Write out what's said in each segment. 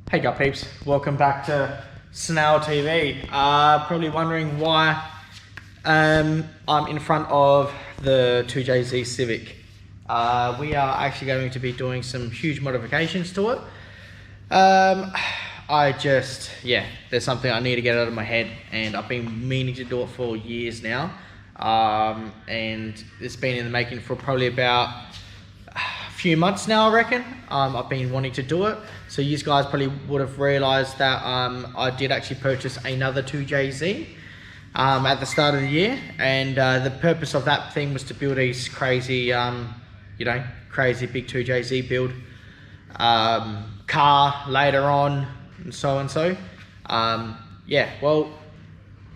Hey guys peeps, welcome back to Snail TV. Probably wondering why I'm in front of the 2JZ Civic. We are actually going to be doing some huge modifications to it. There's something I need to get out of my head, and I've been meaning to do it for years now. And it's been in the making for probably about few months now, I reckon. I've been wanting to do it. So you guys probably would have realized that I did actually purchase another 2JZ at the start of the year, and the purpose of that thing was to build a crazy crazy big 2JZ build car later on, and so.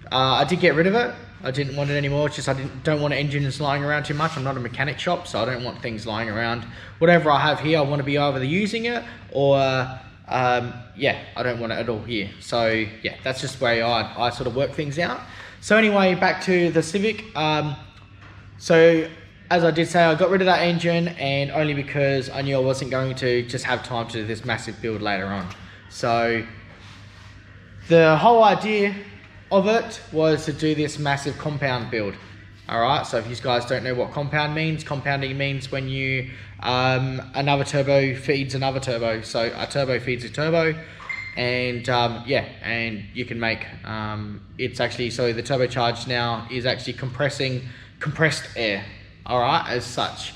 I did get rid of it. I didn't want it anymore. It's just I don't want engines lying around too much. I'm not a mechanic shop, so I don't want things lying around. Whatever I have here, I want to be either using it or I don't want it at all here. So yeah, that's just the way I sort of work things out. So anyway, back to the Civic. So as I did say, I got rid of that engine, and only because I knew I wasn't going to just have time to do this massive build later on. So the whole idea of it was to do this massive compound build. All right, so if you guys don't know what compounding means when you another turbo feeds another turbo. So a turbo feeds a turbo, and and you can make it's actually, so the turbocharged now is actually compressed air, all right, as such,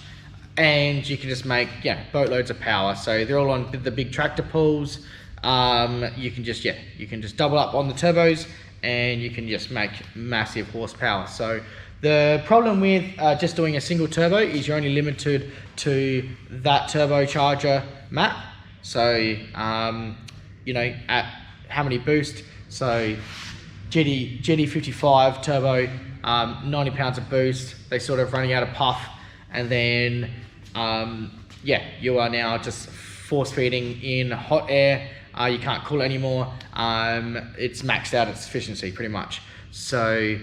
and you can just make boatloads of power. So they're all on the big tractor pulls. You can just double up on the turbos, and you can just make massive horsepower. So the problem with just doing a single turbo is you're only limited to that turbocharger map. So at how many boost. So GD55 turbo, 90 pounds of boost. They sort of running out of puff, and then you are now just force feeding in hot air. You can't cool it anymore. It's maxed out its efficiency pretty much. So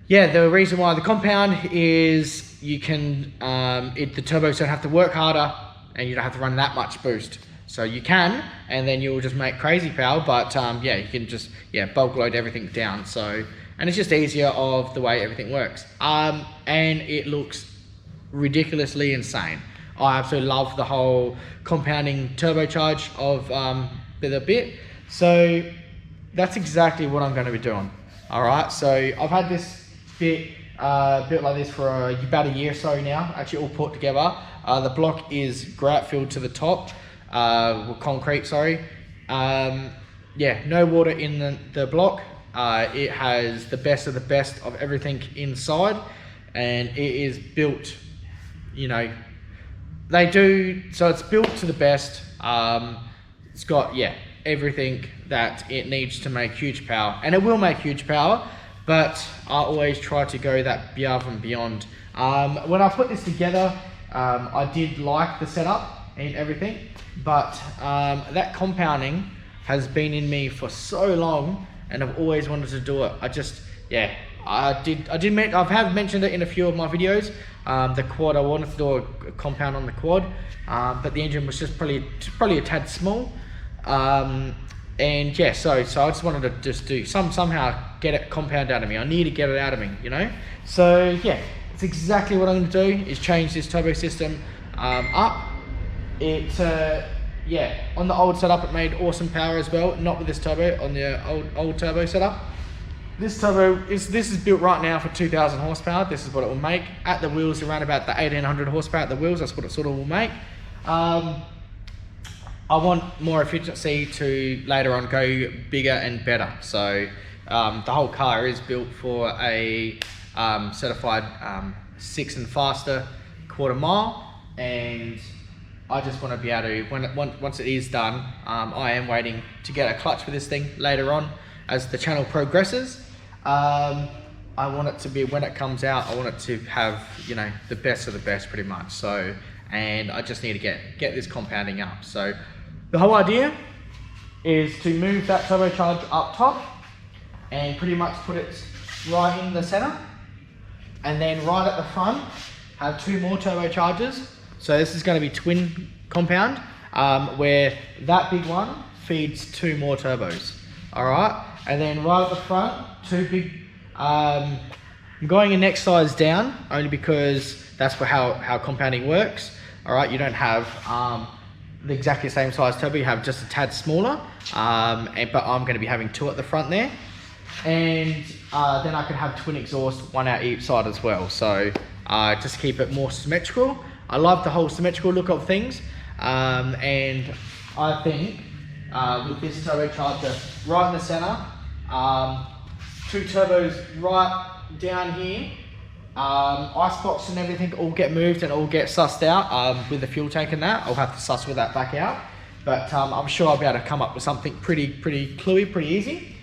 the reason why the compound is the turbos don't have to work harder, and you don't have to run that much boost. So you can, and then you'll just make crazy power, but you can just bulk load everything down. So, and it's just easier of the way everything works. And it looks ridiculously insane. I absolutely love the whole compounding turbocharge of the bit. So that's exactly what I'm going to be doing. All right, so I've had this bit built like this for about a year or so now, actually all put together. The block is grout filled to the top, with concrete, sorry. No water in the block. It has the best of everything inside, and it is built, so it's built to the best. It's got everything that it needs to make huge power, and it will make huge power, but I always try to go that above and beyond. When I put this together, I did like the setup and everything, but that compounding has been in me for so long, and I've always wanted to do it. I have mentioned it in a few of my videos. The quad, I wanted to do a compound on the quad, but the engine was just probably a tad small. So I just wanted to just do somehow get it compound out of me. I need to get it out of me, So it's exactly what I'm going to do, is change this turbo system up. On the old setup it made awesome power as well, not with this turbo, on the old turbo setup. This turbo this is built right now for 2,000 horsepower. This is what it will make. At the wheels, around about the 1,800 horsepower at the wheels. That's what it sort of will make. I want more efficiency to later on go bigger and better. So the whole car is built for a certified 6 and faster quarter mile, and I just want to be able to, once it is done, I am waiting to get a clutch for this thing later on as the channel progresses. I want it to be, when it comes out, I want it to have the best of the best pretty much. So, and I just need to get this compounding up. So the whole idea is to move that turbocharger up top and pretty much put it right in the center, and then right at the front have 2 more turbochargers. So this is going to be twin compound, where that big one feeds 2 more turbos. All right, and then right at the front, 2 big. I'm going a next size down only because that's for how compounding works. All right, you don't have the exactly same size turbo, you have just a tad smaller, but I'm going to be having 2 at the front there, and then I can have twin exhaust, 1 out each side as well. So just keep it more symmetrical. I love the whole symmetrical look of things, and I think with this turbocharger right in the center, 2 turbos right down here, icebox and everything all get moved and all get sussed out with the fuel tank and that. I'll have to suss with that back out, but I'm sure I'll be able to come up with something pretty cluey, pretty easy.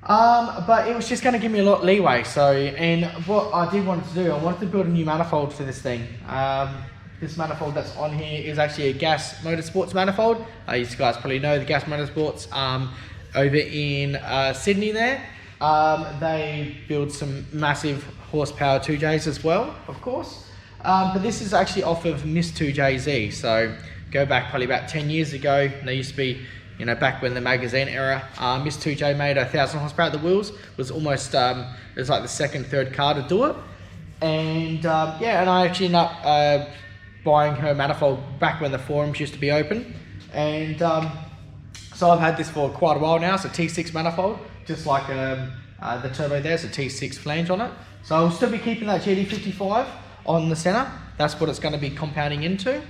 But it was just going to give me a lot of leeway. So, and what I did want to do, I wanted to build a new manifold for this thing. This manifold that's on here is actually a gas motorsports manifold. You guys probably know the gas motorsports over in Sydney there. They build some massive horsepower 2Js as well, of course. But this is actually off of Miss 2JZ. So go back probably about 10 years ago. They used to be, you know, back when the magazine era, Miss 2J made 1,000 horsepower at the wheels. Was almost, it was like the second, third car to do it. And yeah, and I actually ended up buying her manifold back when the forums used to be open. And so I've had this for quite a while now. It's a T6 manifold, just like the turbo there's a T6 flange on it. So I'll still be keeping that GD55 on the center. That's what it's going to be compounding into.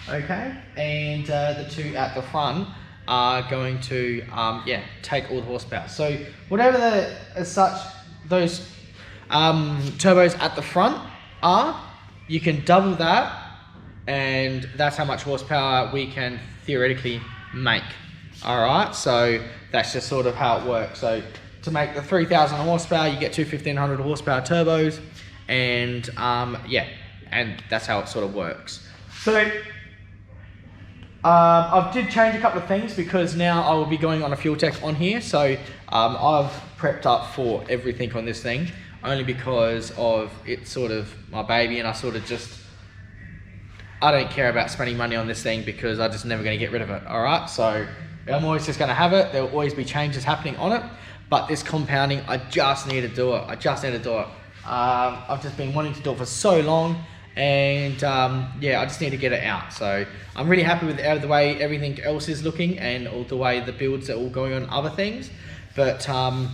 Okay, and the 2 at the front are going to yeah, take all the horsepower. So whatever as such those turbos at the front are, you can double that, and that's how much horsepower we can theoretically make. All right, so that's just sort of how it works. So to make the 3,000 horsepower, you get 2 1,500 horsepower turbos, and yeah, and that's how it sort of works. So I did change a couple of things because now I will be going on a fuel tech on here. So I've prepped up for everything on this thing, only because of it's sort of my baby, and I sort of just, I don't care about spending money on this thing because I'm just never going to get rid of it. All right, so I'm always just going to have it. There will always be changes happening on it, but this compounding, I just need to do it. I just need to do it. I've just been wanting to do it for so long, and yeah, I just need to get it out. So I'm really happy with the way everything else is looking, and all the way the builds are all going on other things. But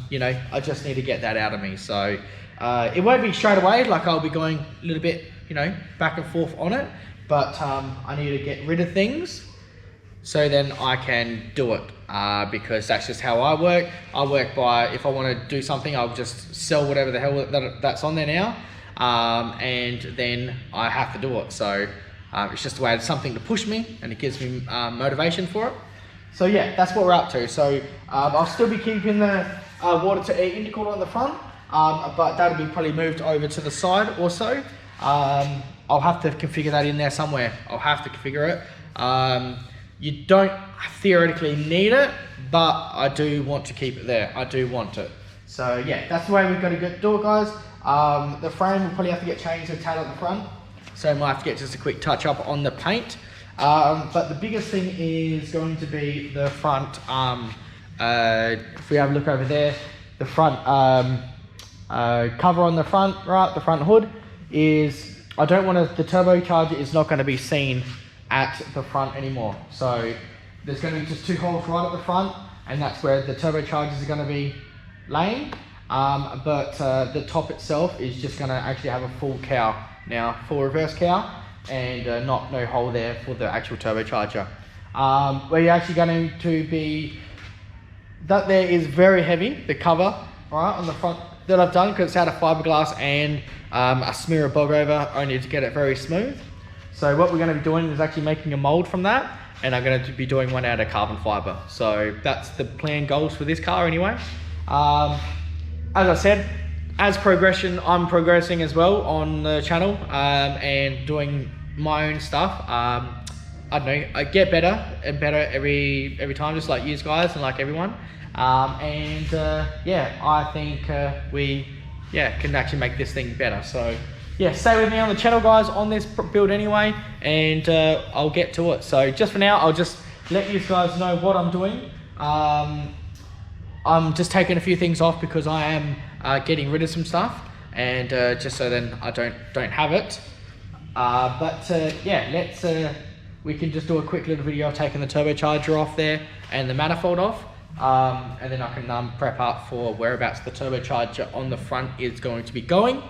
you know, I just need to get that out of me. So it won't be straight away. Like, I'll be going a little bit, you know, back and forth on it. But I need to get rid of things so then I can do it, because that's just how I work. I work by, if I want to do something, I'll just sell whatever the hell that's on there now, and then I have to do it. So it's just a way, it's something to push me, and it gives me motivation for it. So yeah, that's what we're up to. So I'll still be keeping the water to air intercooler on the front, but that'll be probably moved over to the side also. I'll have to configure that in there somewhere. I'll have to configure it. You don't theoretically need it, but I do want to keep it there. I do want it. So yeah, that's the way we've got to do it, guys. The frame will probably have to get changed a tad at the front, so we might have to get just a quick touch up on the paint. But the biggest thing is going to be the front. If we have a look over there, the front cover on the front, right, the front hood is, I don't want to, the turbocharger is not going to be seen at the front anymore. So there's going to be just 2 holes right at the front, and that's where the turbochargers are going to be laying. But the top itself is just going to actually have a full cowl now, full reverse cowl, and no hole there for the actual turbocharger. Where you're actually going to be, that there is very heavy, the cover, right, on the front that I've done, because it's out of fiberglass and a smear of bog over, only to get it very smooth. So what we're going to be doing is actually making a mold from that, and I'm going to be doing one out of carbon fiber. So that's the plan goals for this car anyway. As I said, as progression, I'm progressing as well on the channel, and doing my own stuff. I don't know, I get better and better every time, just like you guys and like everyone. Yeah, I think we can actually make this thing better. So yeah, stay with me on the channel, guys, on this build anyway, and I'll get to it. So just for now, I'll just let you guys know what I'm doing. I'm just taking a few things off because I am getting rid of some stuff, and just so then I don't have it. Yeah, we can just do a quick little video of taking the turbocharger off there and the manifold off, and then I can prep up for whereabouts the turbocharger on the front is going to be going.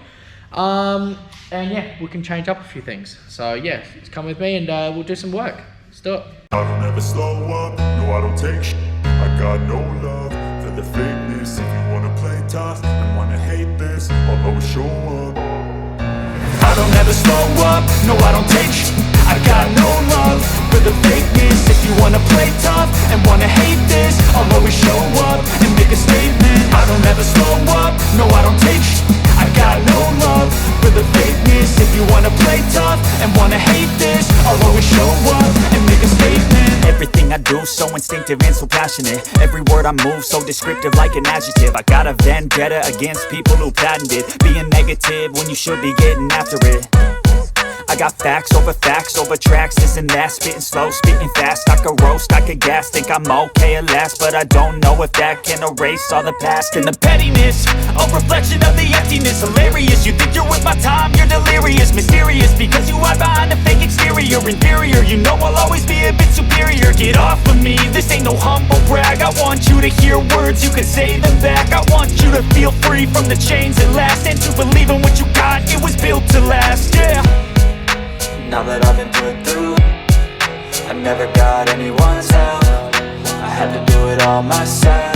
And yeah, we can change up a few things. So yeah, just come with me and we'll do some work. Let's do it. I don't ever slow up, no I don't take sh**. I got no love for the fakeness. If you wanna play tough and wanna hate this, I'll always show up. I don't ever slow up, no I don't take sh**. I got no love for the fakeness. If you wanna play tough and wanna hate this, I'll always show up and make a statement. I don't ever slow up, no I don't take sh**. I got no love for the fakeness. If you wanna play tough and wanna hate this, I'll always show up and make a statement. Everything I do so instinctive and so passionate. Every word I move so descriptive like an adjective. I got a vendetta against people who patented being negative when you should be getting after it. I got facts over tracks, this and that. Spitting slow, spitting fast. I could roast, I could gas. Think I'm okay at last, but I don't know if that can erase all the past. And the pettiness, a reflection of the emptiness. Hilarious, you think you're worth my time, you're delirious. Mysterious, because you hide behind a fake exterior. Inferior, you know I'll always be a bit superior. Get off of me, this ain't no humble brag. I want you to hear words, you can say them back. I want you to feel free from the chains at last, and to believe in what you got, it was built to last, yeah. Now that I've been put through, I never got anyone's help. I had to do it all myself.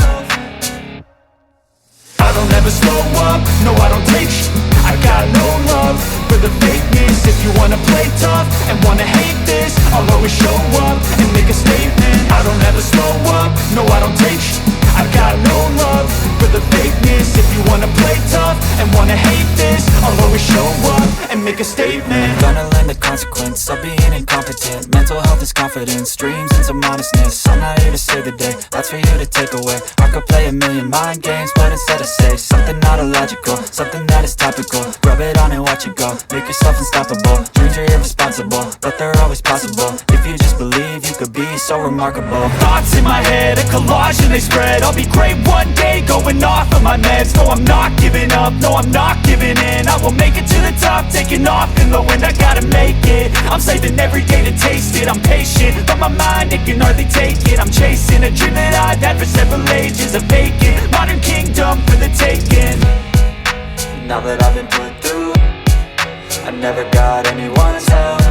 I don't ever slow up, no I don't take sh**. I got no love for the fakeness. If you wanna play tough and wanna hate this, I'll always show up and make a statement. I don't ever slow up, no I don't take sh**. I got no love for the fakeness. If you wanna play tough and wanna hate this, I'll always show up and make a statement. Gonna learn the consequence of being incompetent. Mental health is confidence, dreams and some honestness. I'm not here to save the day, that's for you to take away. I could play a million mind games, but instead I say something not illogical, something that is topical. Rub it on and watch it go, make yourself unstoppable. Dreams are irresponsible, but they're always possible. If you just believe, you could be so remarkable. Thoughts in my head, a collage and they spread. I'll be great one day, going off of my meds. No, I'm not giving up, no, I'm not giving in. I will make it to the top, taking off in the wind. I gotta make it, I'm saving every day to taste it. I'm patient, but my mind, it can hardly take it. I'm chasing a dream that I've had for several ages. A vacant, modern kingdom for the taking. Now that I've been put through, I never got anyone's help.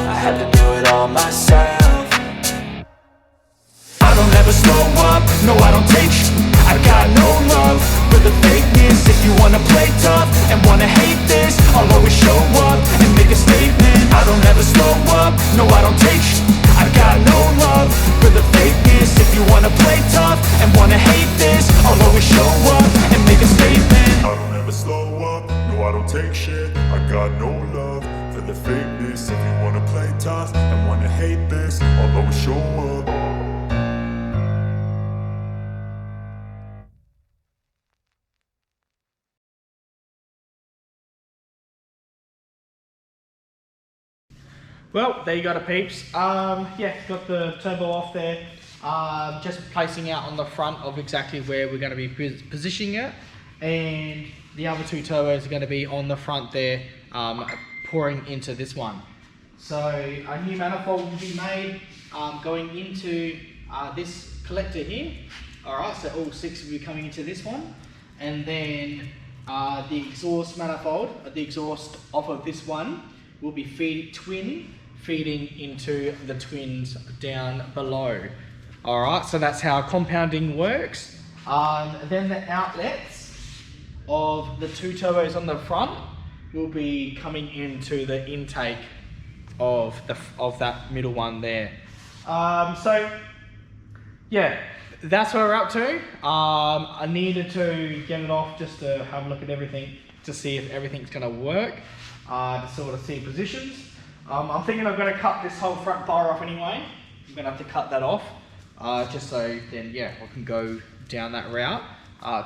I had to do it all myself. I don't ever slow up, no I don't take sh**. I got no love for the fakeness. If you wanna play tough and wanna hate this, I'll always show up and make a statement. I don't ever slow up, no I don't take sh**. I got no love for the fakeness. If you wanna play tough and wanna hate this, I'll always show up and make a statement. I don't ever slow up, no I don't take shit. I got no love for the fakeness. If you wanna play tough and wanna hate this, I'll always show up. Well, there you got it, peeps. Yeah, got the turbo off there. Just placing out on the front of exactly where we're going to be positioning it, and the other two turbos are going to be on the front there, pouring into this one. So a new manifold will be made going into this collector here. Alright, so all 6 will be coming into this one, and then the exhaust manifold, the exhaust off of this one will be feeding into the twins down below. Alright, so that's how compounding works. Then the outlets of the 2 turbos on the front will be coming into the intake of that middle one there. So yeah, that's what we're up to. I needed to get it off just to have a look at everything to see if everything's going to work, to sort of see positions. I'm thinking I'm going to cut this whole front tire off anyway. I'm going to have to cut that off, just so then, yeah, I can go down that route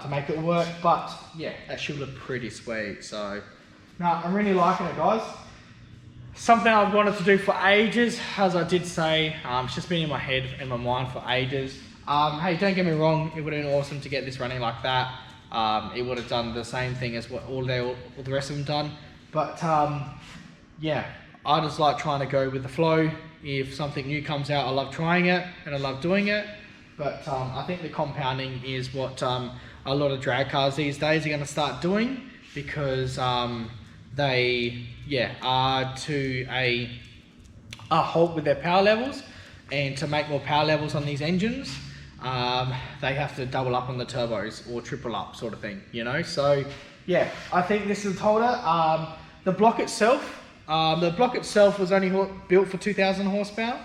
to make it work. But yeah, that should look pretty sweet. So, no, I'm really liking it, guys. Something I've wanted to do for ages, as I did say, it's just been in my head and my mind for ages. Hey, don't get me wrong, it would have been awesome to get this running like that. It would have done the same thing as what all the rest of them done. But yeah, I just like trying to go with the flow. If something new comes out, I love trying it and I love doing it. But I think the compounding is what a lot of drag cars these days are going to start doing, because they are to a halt with their power levels, and to make more power levels on these engines, they have to double up on the turbos or triple up sort of thing, you know. So yeah, I think this is Holder. The block itself was only built for 2,000 horsepower.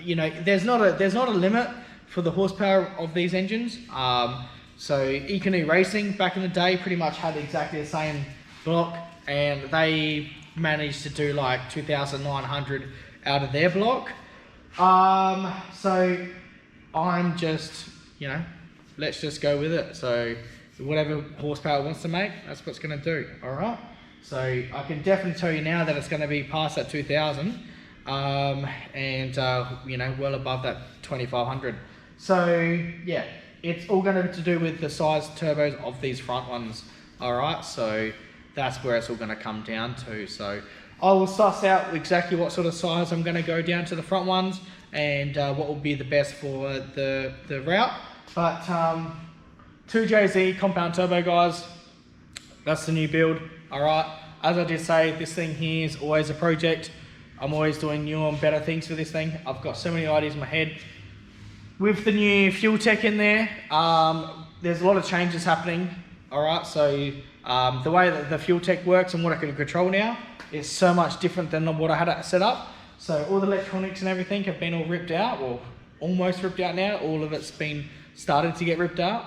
You know, there's not a limit for the horsepower of these engines. So Ecanoe Racing back in the day pretty much had exactly the same block, and they managed to do like 2,900 out of their block. So I'm just, you know, let's just go with it. So whatever horsepower it wants to make, that's what's going to do. All right. So I can definitely tell you now that it's going to be past that 2,000, and you know, well above that 2,500. So yeah, it's all going to do with the size turbos of these front ones. All right. So that's where it's all going to come down to. So I will suss out exactly what sort of size I'm going to go down to the front ones, and what will be the best for the route. But 2JZ compound turbo, guys, that's the new build. All right, as I did say, this thing here is always a project. I'm always doing new and better things for this thing. I've got so many ideas in my head. With the new fuel tech in there, there's a lot of changes happening. All right, so the way that the fuel tech works and what I can control now is so much different than what I had it set up. So all the electronics and everything have been all ripped out, or almost ripped out now. All of it's been started to get ripped out.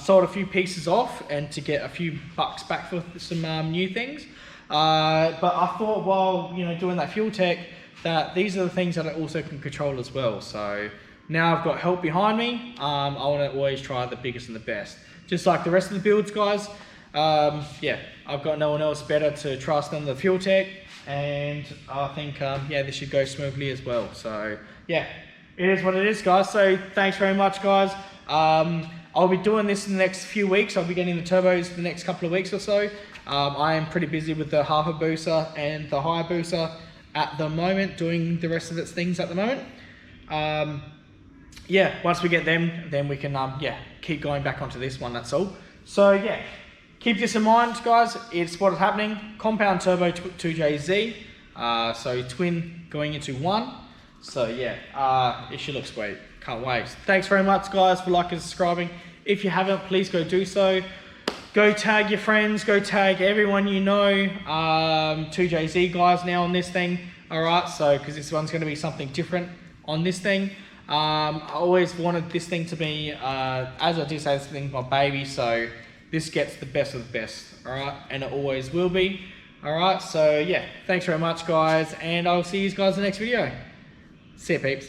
Sold a few pieces off and to get a few bucks back for some new things. But I thought, while you know, doing that fuel tech, that these are the things that I also can control as well. So now I've got help behind me. I want to always try the biggest and the best, just like the rest of the builds, guys. Yeah, I've got no one else better to trust than the fuel tech, and I think yeah, this should go smoothly as well. So yeah, it is what it is, guys. So thanks very much, guys. I'll be doing this in the next few weeks. I'll be getting the turbos the next couple of weeks or so. I am pretty busy with the Hayabusa and the Hayabusa at the moment, doing the rest of its things at the moment. Yeah, once we get them, then we can yeah, keep going back onto this one, that's all. So yeah, keep this in mind, guys. It's what is happening. Compound turbo 2JZ. So twin going into one. So yeah, it should look sweet. Can't wait. Thanks very much, guys, for liking and subscribing. If you haven't, please go do so. Go tag your friends. Go tag everyone you know. 2JZ guys now on this thing. All right, so because this one's going to be something different on this thing. I always wanted this thing to be, as I did say, this thing's my baby. So this gets the best of the best. All right, and it always will be. All right, so yeah, thanks very much, guys, and I'll see you guys in the next video. See ya, peeps.